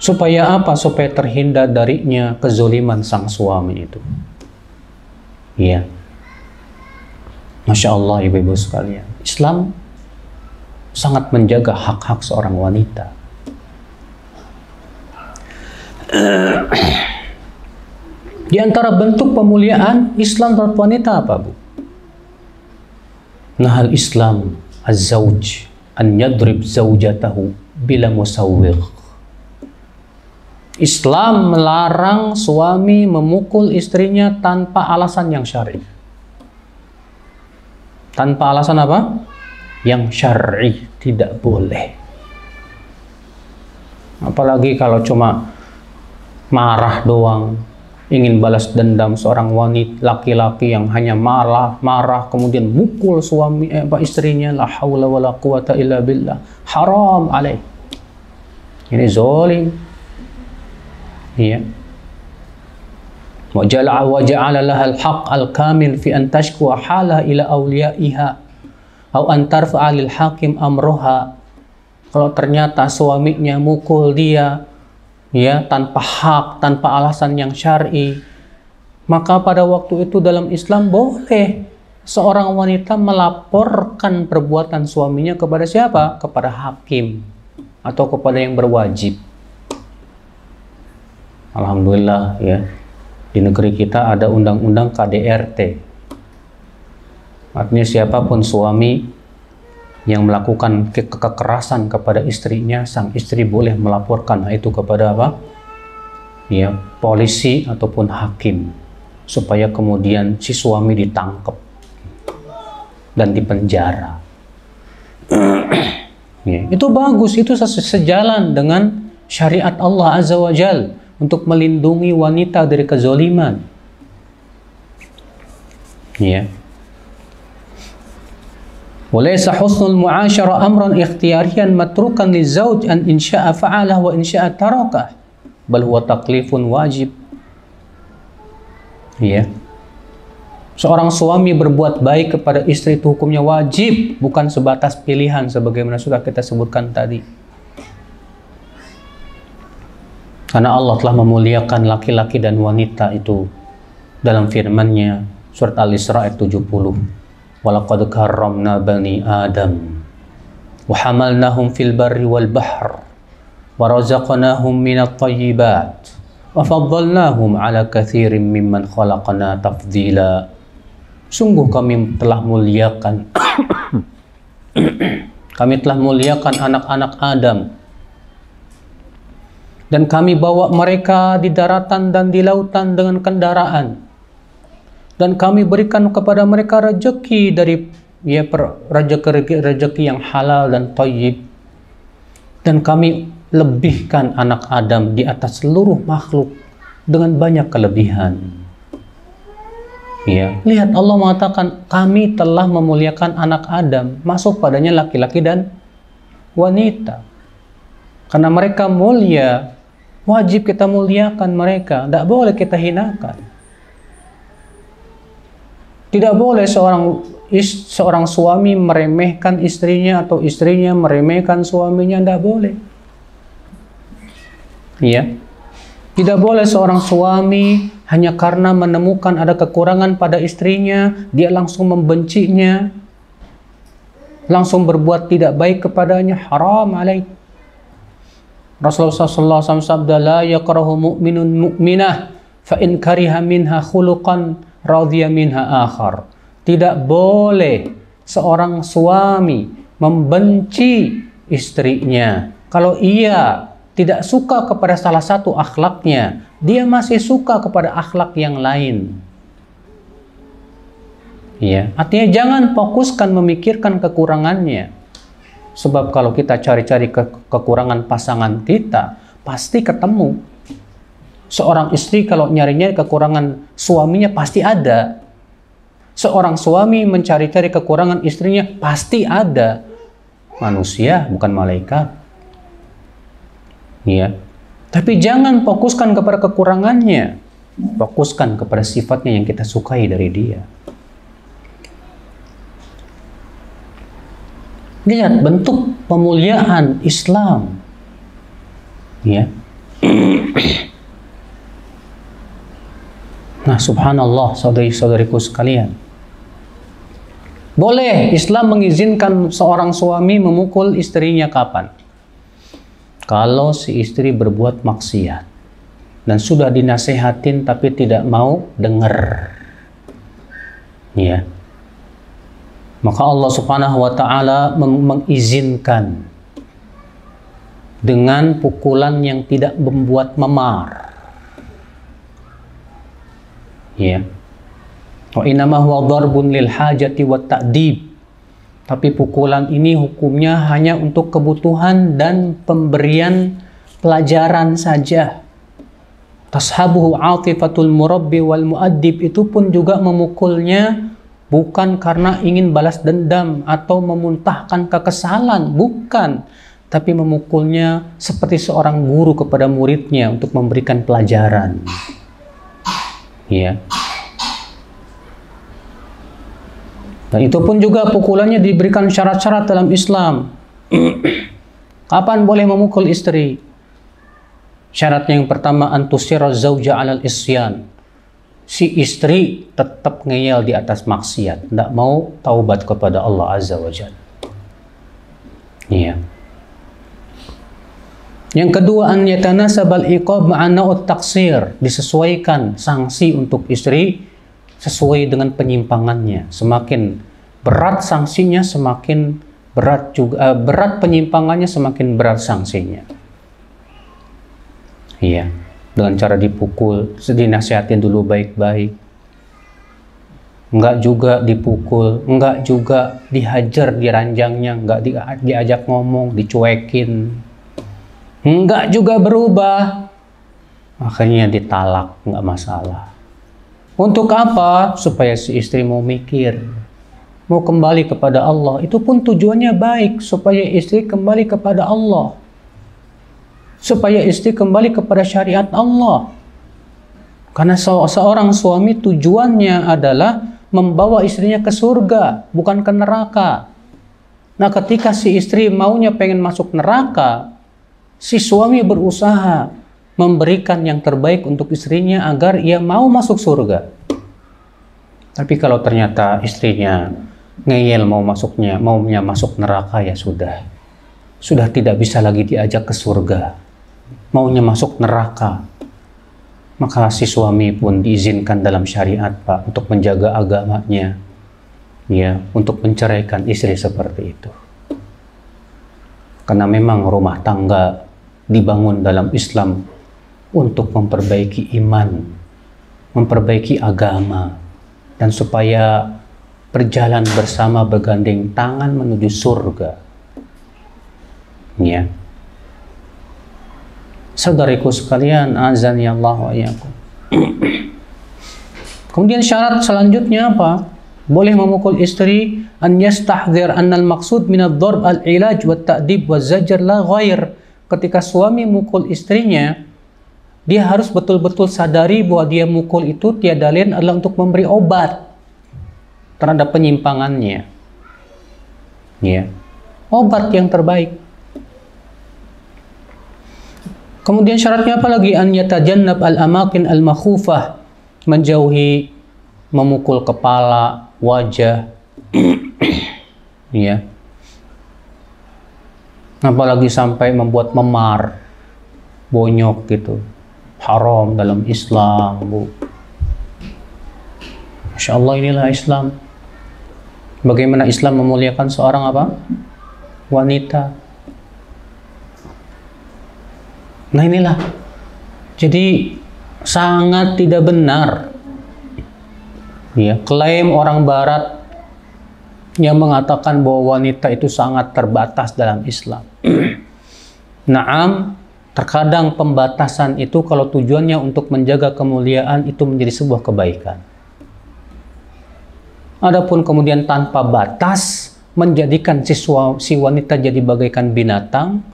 Supaya apa? Supaya terhindar darinya kezoliman sang suami itu. Ya. Masya Allah, ibu-ibu sekalian. Islam sangat menjaga hak-hak seorang wanita. Di antara bentuk pemuliaan Islam terhadap wanita apa, Bu? Nahal Islam az-zawj an yadrib zawjatahu bila musawwigh. Islam melarang suami memukul istrinya tanpa alasan yang syar'i. Tanpa alasan apa? Yang syar'i, tidak boleh. Apalagi kalau cuma marah doang, ingin balas dendam, seorang wanita laki-laki yang hanya marah kemudian mukul istrinya, la haula wala quwata illa billah, haram alaih. Ini zalim. Iya. Wa ja'ala laha al-haqq al-kamil fi an tashku hala ila awliyaiha atau an tarfa'a lil hakim amroha. Kalau ternyata suaminya mukul dia, ya, tanpa hak, tanpa alasan yang syar'i, maka pada waktu itu dalam Islam boleh seorang wanita melaporkan perbuatan suaminya kepada siapa? Kepada hakim atau kepada yang berwajib. Alhamdulillah, ya, di negeri kita ada undang-undang KDRT. Artinya siapapun suami yang melakukan kekerasan kepada istrinya, sang istri boleh melaporkan itu kepada apa? Ya, polisi ataupun hakim, supaya kemudian si suami ditangkap dan dipenjara. Ya, itu bagus, itu sejalan dengan syariat Allah Azza wa Jal untuk melindungi wanita dari kezoliman. Ya. Walaysa husnul mu'asyara amran ikhtiyariyan matrukan lizawj an insya'a fa'alah wa insya'a tarakah bal huwa taklifun wajib. Ya. Seorang suami berbuat baik kepada istri itu hukumnya wajib, bukan sebatas pilihan sebagaimana sudah kita sebutkan tadi. Karena Allah telah memuliakan laki-laki dan wanita itu dalam firman-Nya surat Al-Isra ayat 70. Walaqad karramna bani Adam wa hamalnahum fil barri wal bahr wa razaqnahum minat thayyibat wa faddalnahum ala katsirin mimman khalaqna tafdila. Sungguh kami telah muliakan kami telah muliakan anak-anak Adam, dan kami bawa mereka di daratan dan di lautan dengan kendaraan, dan kami berikan kepada mereka rezeki dari rezeki yang halal dan thayyib, dan kami lebihkan anak Adam di atas seluruh makhluk dengan banyak kelebihan. Ya, lihat Allah mengatakan kami telah memuliakan anak Adam, masuk padanya laki-laki dan wanita. Karena mereka mulia, wajib kita muliakan mereka, tidak boleh kita hinakan. Tidak boleh seorang suami meremehkan istrinya atau istrinya meremehkan suaminya, tidak boleh. Ya. Tidak boleh seorang suami hanya karena menemukan ada kekurangan pada istrinya, dia langsung membencinya, langsung berbuat tidak baik kepadanya, haram alaih. Rasulullah SAW sabda, la yakrahu mu'minun mu'minah fa in kariha minha khuluqan radhiya minha akhar. Tidak boleh seorang suami membenci istrinya kalau ia tidak suka kepada salah satu akhlaknya, dia masih suka kepada akhlak yang lain. Ya, artinya jangan fokuskan memikirkan kekurangannya. Sebab kalau kita cari-cari kekurangan pasangan kita, pasti ketemu. Seorang istri kalau nyari-nyari kekurangan suaminya pasti ada. Seorang suami mencari-cari kekurangan istrinya pasti ada. Manusia bukan malaikat. Ya. Tapi jangan fokuskan kepada kekurangannya. Fokuskan kepada sifatnya yang kita sukai dari dia. Lihat bentuk pemuliaan Islam. Ya. Nah, subhanallah, saudari-saudariku sekalian. Boleh Islam mengizinkan seorang suami memukul istrinya kapan? Kalau si istri berbuat maksiat dan sudah dinasehatin tapi tidak mau dengar. Ya. Maka Allah Subhanahu wa taala mengizinkan dengan pukulan yang tidak membuat memar. Ya. Wa innama huwa dharbun lil hajati wat ta'dib. Tapi pukulan ini hukumnya hanya untuk kebutuhan dan pemberian pelajaran saja. Tashabuhu atifatul murabbi wal muaddib, itu pun juga memukulnya bukan karena ingin balas dendam atau memuntahkan kekesalan, bukan. Tapi memukulnya seperti seorang guru kepada muridnya untuk memberikan pelajaran. Ya. Dan itu pun juga pukulannya diberikan syarat-syarat dalam Islam. Kapan boleh memukul istri? Syaratnya yang pertama, antusira zauja alal isyan. Si istri tetap ngeyel di atas maksiat, tidak mau taubat kepada Allah Azza wa Jalla. Iya. Yang kedua, an yatanasabal iqab ma'ana'ut taqsir. Disesuaikan sanksi untuk istri sesuai dengan penyimpangannya. Semakin berat sanksinya, semakin berat juga berat penyimpangannya, semakin berat sanksinya. Iya, dengan cara dipukul, dinasihatin dulu baik-baik. Enggak juga dipukul, enggak juga dihajar di ranjangnya, enggak diajak ngomong, dicuekin. Enggak juga berubah. Akhirnya ditalak, enggak masalah. Untuk apa? Supaya si istri mau mikir, mau kembali kepada Allah. Itu pun tujuannya baik, supaya istri kembali kepada Allah, supaya istri kembali kepada syariat Allah. Karena seorang suami tujuannya adalah membawa istrinya ke surga, bukan ke neraka. Nah, ketika si istri maunya pengen masuk neraka, si suami berusaha memberikan yang terbaik untuk istrinya agar ia mau masuk surga. Tapi kalau ternyata istrinya ngeyel maunya masuk neraka, ya sudah tidak bisa lagi diajak ke surga, maunya masuk neraka, maka si suami pun diizinkan dalam syariat, Pak, untuk menjaga agamanya, ya, untuk menceraikan istri seperti itu. Karena memang rumah tangga dibangun dalam Islam untuk memperbaiki iman, memperbaiki agama, dan supaya berjalan bersama bergandeng tangan menuju surga. Ya. Saudariku sekalian, azani Allah wa iyyakum. Kemudian syarat selanjutnya apa? Boleh memukul istri, an yastahdzir anna al-maqsud min ad-darb al-ilaj wa at-ta'dib wa az-zajr la ghair. Ketika suami mukul istrinya, dia harus betul-betul sadari bahwa dia mukul itu tiada lain adalah untuk memberi obat terhadap penyimpangannya. Ya. Obat yang terbaik. Kemudian syaratnya apa lagi? An yatajannab al-amakin al-makhufah, menjauhi memukul kepala, wajah. Ya. Apalagi sampai membuat memar, bonyok gitu. Haram dalam Islam, Bu. Masya Allah, inilah Islam. Bagaimana Islam memuliakan seorang apa? Wanita. Nah, inilah. Jadi sangat tidak benar Ya, klaim orang Barat yang mengatakan bahwa wanita itu sangat terbatas dalam Islam. Naam, terkadang pembatasan itu kalau tujuannya untuk menjaga kemuliaan itu menjadi sebuah kebaikan. Adapun kemudian tanpa batas menjadikan si wanita jadi bagaikan binatang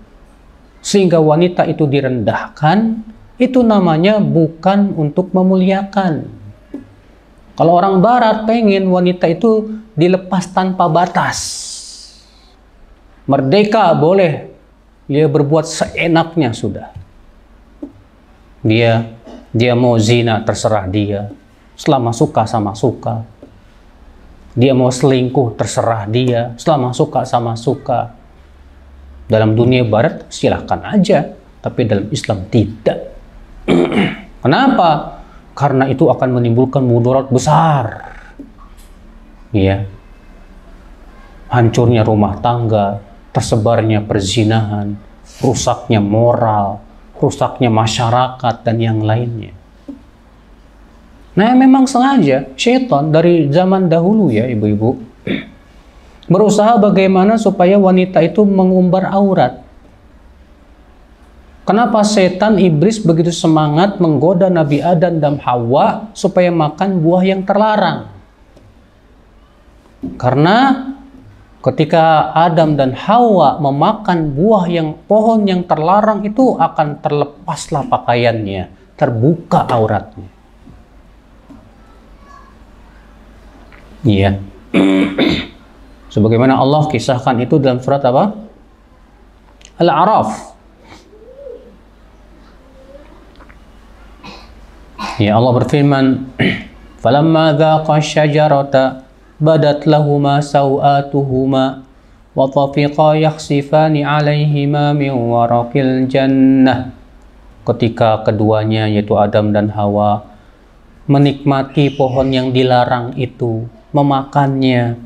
sehingga wanita itu direndahkan, itu namanya bukan untuk memuliakan. Kalau orang Barat pengen wanita itu dilepas tanpa batas, merdeka boleh, dia berbuat seenaknya sudah. Dia mau zina terserah dia, selama suka sama suka. Dia mau selingkuh terserah dia, selama suka sama suka. Dalam dunia Barat silahkan aja, tapi dalam Islam tidak. Kenapa? Karena itu akan menimbulkan mudarat besar. Ya. Hancurnya rumah tangga, tersebarnya perzinahan, rusaknya moral, rusaknya masyarakat dan yang lainnya. Nah, memang sengaja syaitan dari zaman dahulu ya ibu-ibu berusaha bagaimana supaya wanita itu mengumbar aurat. Kenapa setan iblis begitu semangat menggoda Nabi Adam dan Hawa supaya makan buah yang terlarang? Karena ketika Adam dan Hawa memakan pohon yang terlarang itu akan terlepaslah pakaiannya, terbuka auratnya. Iya. Sebagaimana Allah kisahkan itu dalam surat apa? Al-A'raf. Ya, Allah berfirman, "Falamma dzaqa asy-syajarata badat lahuma sawatuhuma wa tafiqa yakhsifani 'alaihima min waraqil jannah." Ketika keduanya yaitu Adam dan Hawa menikmati pohon yang dilarang itu, memakannya,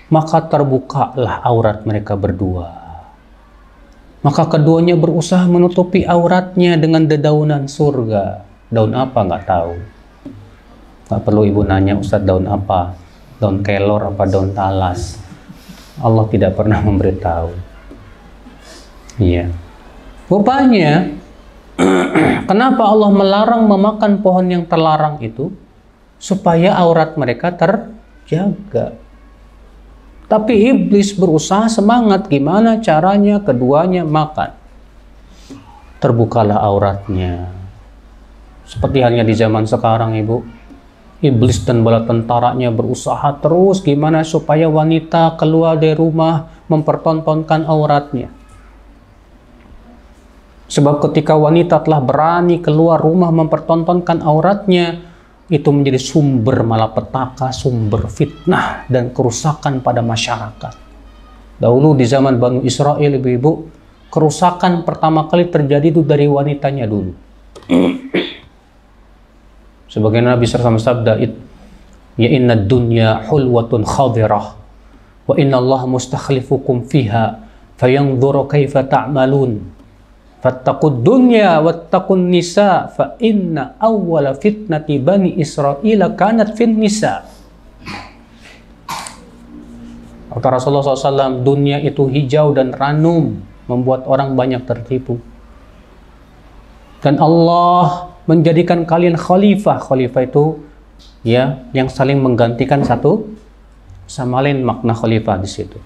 maka terbukalah aurat mereka berdua. Maka keduanya berusaha menutupi auratnya dengan dedaunan surga. Daun apa nggak tahu. Nggak perlu ibu nanya, Ustadz daun apa? Daun kelor apa daun talas? Allah tidak pernah memberitahu. Iya. Rupanya, kenapa Allah melarang memakan pohon yang terlarang itu? Supaya aurat mereka terjaga. Tapi iblis berusaha semangat gimana caranya keduanya makan. Terbukalah auratnya. Seperti halnya di zaman sekarang ibu, iblis dan bala tentaranya berusaha terus gimana supaya wanita keluar dari rumah mempertontonkan auratnya. Sebab ketika wanita telah berani keluar rumah mempertontonkan auratnya, itu menjadi sumber malapetaka, sumber fitnah dan kerusakan pada masyarakat. Dahulu di zaman Bani Israel ibu-ibu, kerusakan pertama kali terjadi itu dari wanitanya dulu. Sebagaimana Nabi SAW sabda, ya inna dunya hulwatun khadirah wa inna Allah mustakhlifukum fiha fayanzuru kaifa ta'malun fattaqud dunya wattaqun nisa fa inna awwala fitnati bani Israila kanat fin nisa. Kata Rasulullah SAW, dunia itu hijau dan ranum, membuat orang banyak tertipu. Dan Allah menjadikan kalian khalifah. Khalifah itu ya yang saling menggantikan satu sama lain, makna khalifah di situ.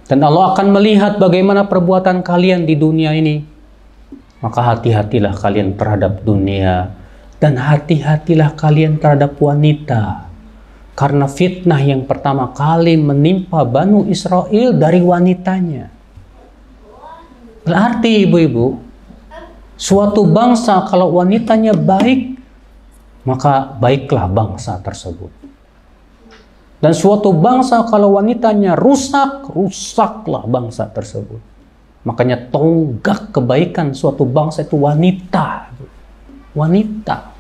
Dan Allah akan melihat bagaimana perbuatan kalian di dunia ini. Maka hati-hatilah kalian terhadap dunia dan hati-hatilah kalian terhadap wanita. Karena fitnah yang pertama kali menimpa Banu Israel dari wanitanya. Berarti ibu-ibu, suatu bangsa kalau wanitanya baik, maka baiklah bangsa tersebut. Dan suatu bangsa kalau wanitanya rusak, rusaklah bangsa tersebut. Makanya tonggak kebaikan suatu bangsa itu wanita. Wanita.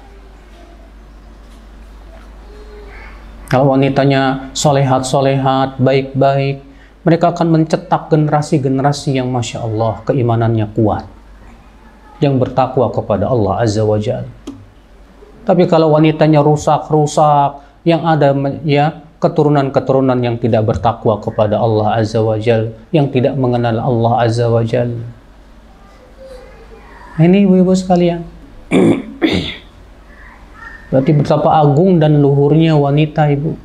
Kalau wanitanya solehat-solehat, baik-baik, mereka akan mencetak generasi-generasi yang Masya Allah keimanannya kuat, yang bertakwa kepada Allah Azza wa Jalla. Tapi kalau wanitanya rusak-rusak, yang ada ya keturunan-keturunan yang tidak bertakwa kepada Allah Azza wa Jal, yang tidak mengenal Allah Azza wa Jal. Ini ibu-ibu sekalian. Berarti betapa agung dan luhurnya wanita, ibu.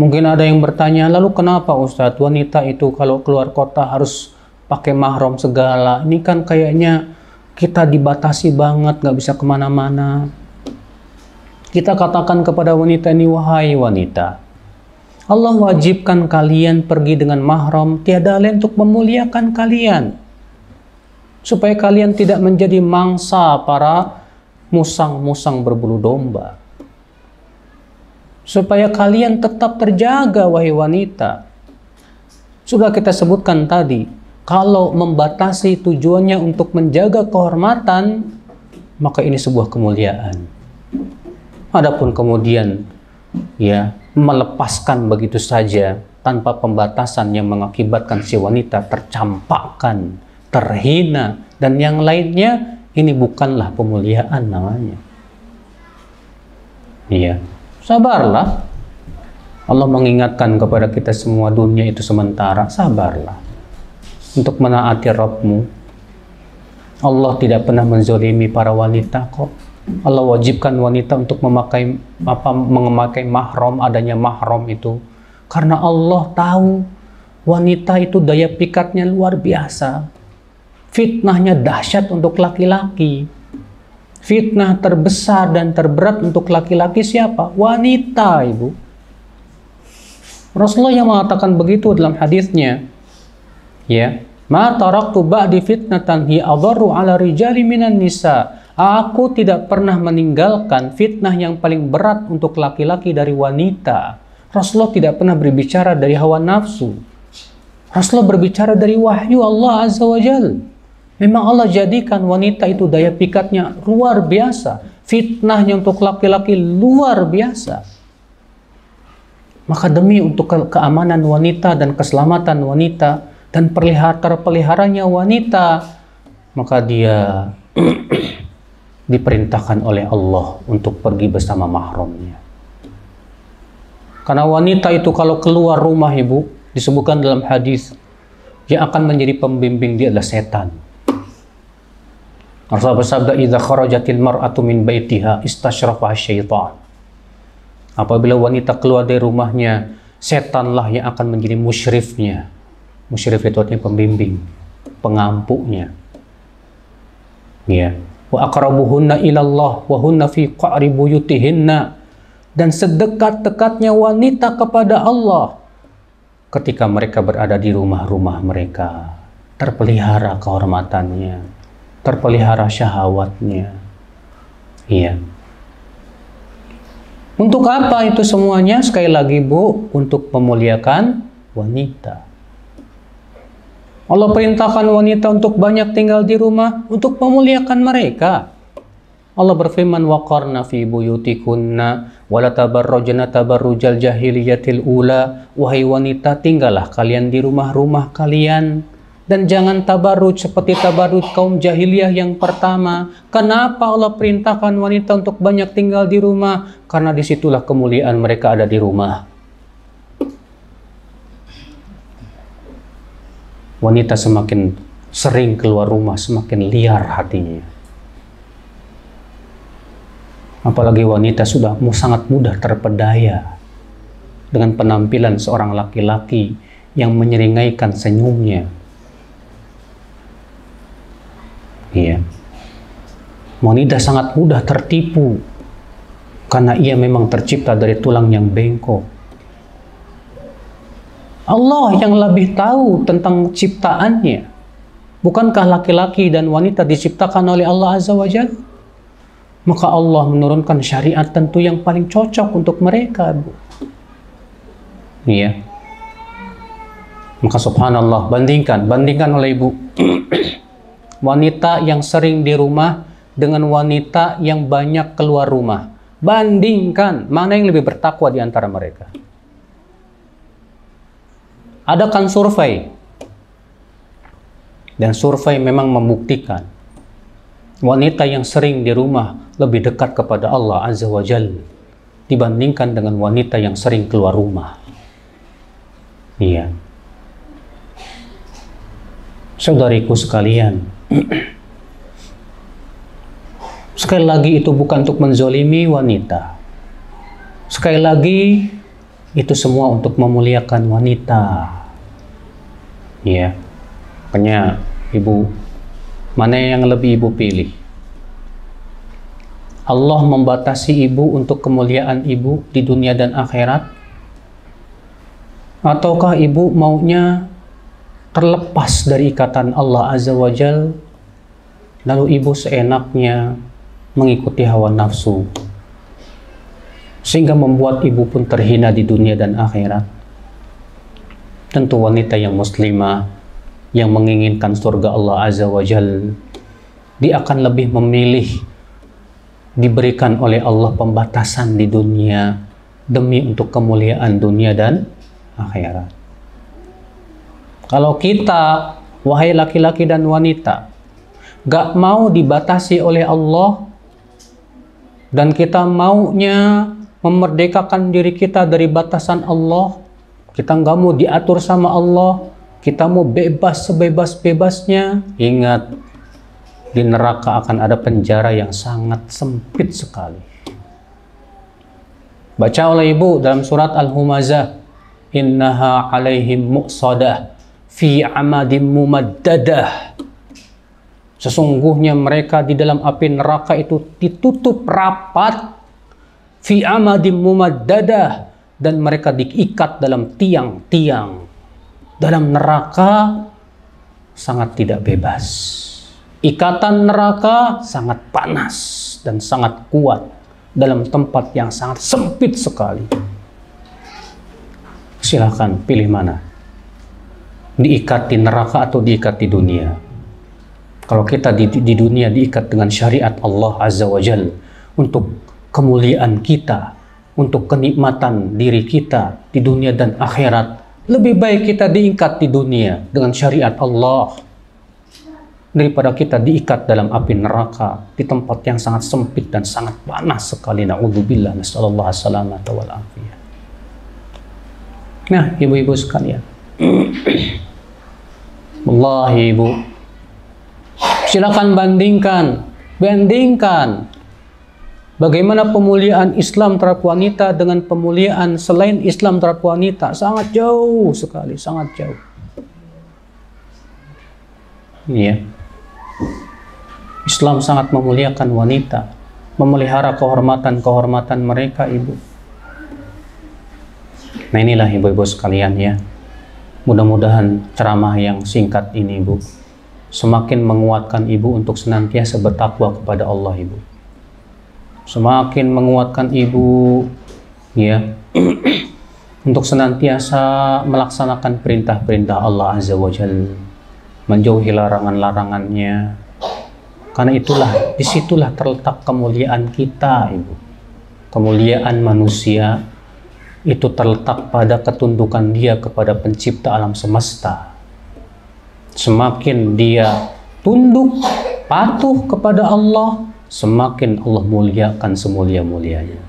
Mungkin ada yang bertanya, lalu kenapa Ustadz wanita itu kalau keluar kota harus pakai mahram segala? Ini kan kayaknya kita dibatasi banget, nggak bisa kemana-mana. Kita katakan kepada wanita ini, wahai wanita, Allah wajibkan kalian pergi dengan mahram, tiada lain untuk memuliakan kalian, supaya kalian tidak menjadi mangsa para musang-musang berbulu domba, supaya kalian tetap terjaga, wahai wanita. Sudah kita sebutkan tadi, kalau membatasi tujuannya untuk menjaga kehormatan, maka ini sebuah kemuliaan. Adapun kemudian ya melepaskan begitu saja tanpa pembatasan yang mengakibatkan si wanita tercampakkan, terhina, dan yang lainnya, ini bukanlah pemuliaan namanya. Iya, sabarlah. Allah mengingatkan kepada kita semua, dunia itu sementara, sabarlah untuk menaati Rabbmu. Allah tidak pernah menzolimi para wanita kok. Allah wajibkan wanita untuk memakai mahram, adanya mahram itu karena Allah tahu wanita itu daya pikatnya luar biasa. Fitnahnya dahsyat untuk laki-laki. Fitnah terbesar dan terberat untuk laki-laki siapa? Wanita, ibu. Rasulullah yang mengatakan begitu dalam hadisnya, ya, ma taraktu ba'di fitnatan hi adharru ala rijali minan nisa. Aku tidak pernah meninggalkan fitnah yang paling berat untuk laki-laki dari wanita. Rasulullah tidak pernah berbicara dari hawa nafsu. Rasulullah berbicara dari wahyu Allah Azza wa Jal. Memang Allah jadikan wanita itu daya pikatnya luar biasa. Fitnahnya untuk laki-laki luar biasa. Maka demi untuk keamanan wanita dan keselamatan wanita dan terpeliharanya wanita, maka dia diperintahkan oleh Allah untuk pergi bersama mahramnya. Karena wanita itu kalau keluar rumah, ibu, disebutkan dalam hadis, yang akan menjadi pembimbing dia adalah setan. Rasulullah bersabda, "Idza kharajatil mar'atu min baitiha istashrafa syaitan." Apabila wanita keluar dari rumahnya, setanlah yang akan menjadi musyrifnya. Musyrif itu artinya pembimbing, pengampunya. Ya. Wa aqrabuhunna ilallah wa hunna fi qa'ri buyutihinna, dan sedekat-dekatnya wanita kepada Allah ketika mereka berada di rumah-rumah mereka, terpelihara kehormatannya, terpelihara syahwatnya. Iya. Untuk apa itu semuanya? Sekali lagi, Bu, untuk memuliakan wanita. Allah perintahkan wanita untuk banyak tinggal di rumah untuk memuliakan mereka. Allah berfirman, waqarna fi buyutikunna wa la tabarrajna tabarrujal jahiliyatil ula. Wahai wanita, tinggallah kalian di rumah-rumah kalian dan jangan tabarruj seperti tabarruj kaum jahiliyah yang pertama. Kenapa Allah perintahkan wanita untuk banyak tinggal di rumah? Karena disitulah kemuliaan mereka ada di rumah. Wanita semakin sering keluar rumah, semakin liar hatinya. Apalagi wanita sudah sangat mudah terpedaya dengan penampilan seorang laki-laki yang menyeringaikan senyumnya. Iya. Wanita sangat mudah tertipu karena ia memang tercipta dari tulang yang bengkok. Allah yang lebih tahu tentang ciptaannya. Bukankah laki-laki dan wanita diciptakan oleh Allah Azza wa Jalla? Maka Allah menurunkan syariat tentu yang paling cocok untuk mereka, Bu. Iya. Maka subhanallah, bandingkan oleh Ibu. Wanita yang sering di rumah dengan wanita yang banyak keluar rumah. Bandingkan, mana yang lebih bertakwa di antara mereka? Adakan survei, dan survei memang membuktikan wanita yang sering di rumah lebih dekat kepada Allah Azza wa Jalla dibandingkan dengan wanita yang sering keluar rumah. Iya. Saudariku sekalian, sekali lagi itu bukan untuk menzolimi wanita. Sekali lagi itu semua untuk memuliakan wanita. Iya. Makanya ibu, mana yang lebih ibu pilih? Allah membatasi ibu untuk kemuliaan ibu di dunia dan akhirat? Ataukah ibu maunya terlepas dari ikatan Allah Azza wa Jal, lalu ibu seenaknya mengikuti hawa nafsu, sehingga membuat ibu pun terhina di dunia dan akhirat? Tentu wanita yang muslimah, yang menginginkan surga Allah Azza wa Jal, dia akan lebih memilih diberikan oleh Allah pembatasan di dunia demi untuk kemuliaan dunia dan akhirat. Kalau kita, wahai laki-laki dan wanita, gak mau dibatasi oleh Allah, dan kita maunya memerdekakan diri kita dari batasan Allah, kita gak mau diatur sama Allah, kita mau bebas sebebas-bebasnya, ingat, di neraka akan ada penjara yang sangat sempit sekali. Baca oleh ibu dalam surat Al-Humazah, innaha alaihim muqsadah fi amadim mumaddadah. Sesungguhnya mereka di dalam api neraka itu ditutup rapat, fi amadim mumaddadah, dan mereka diikat dalam tiang-tiang. Dalam neraka sangat tidak bebas. Ikatan neraka sangat panas dan sangat kuat dalam tempat yang sangat sempit sekali. Silahkan pilih mana, diikat di neraka atau diikat di dunia. Kalau kita di dunia diikat dengan syariat Allah Azza wa Jal untuk kemuliaan kita, untuk kenikmatan diri kita di dunia dan akhirat, lebih baik kita diikat di dunia dengan syariat Allah daripada kita diikat dalam api neraka di tempat yang sangat sempit dan sangat panas sekali. Na'udzubillah, nasallallahu salamata wal afiyah. Nah, ibu-ibu sekalian, wallahi ibu, silakan bandingkan bagaimana pemuliaan Islam terhadap wanita dengan pemuliaan selain Islam terhadap wanita. Sangat jauh sekali, sangat jauh. Iya. Islam sangat memuliakan wanita, memelihara kehormatan mereka, ibu. Nah, inilah ibu-ibu sekalian ya. Mudah-mudahan ceramah yang singkat ini, ibu, semakin menguatkan ibu untuk senantiasa bertakwa kepada Allah, ibu. Semakin menguatkan ibu ya untuk senantiasa melaksanakan perintah-perintah Allah Azza wa Jalla, menjauhi larangan-larangannya. Karena itulah, disitulah terletak kemuliaan kita, ibu. Kemuliaan manusia itu terletak pada ketundukan dia kepada pencipta alam semesta. Semakin dia tunduk, patuh kepada Allah, semakin Allah muliakan semulia-mulianya.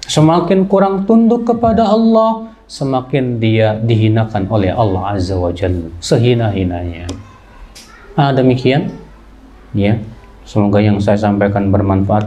Semakin kurang tunduk kepada Allah, semakin dia dihinakan oleh Allah Azza wa Jalla, sehina-hinanya. Demikian. Ya, semoga yang saya sampaikan bermanfaat.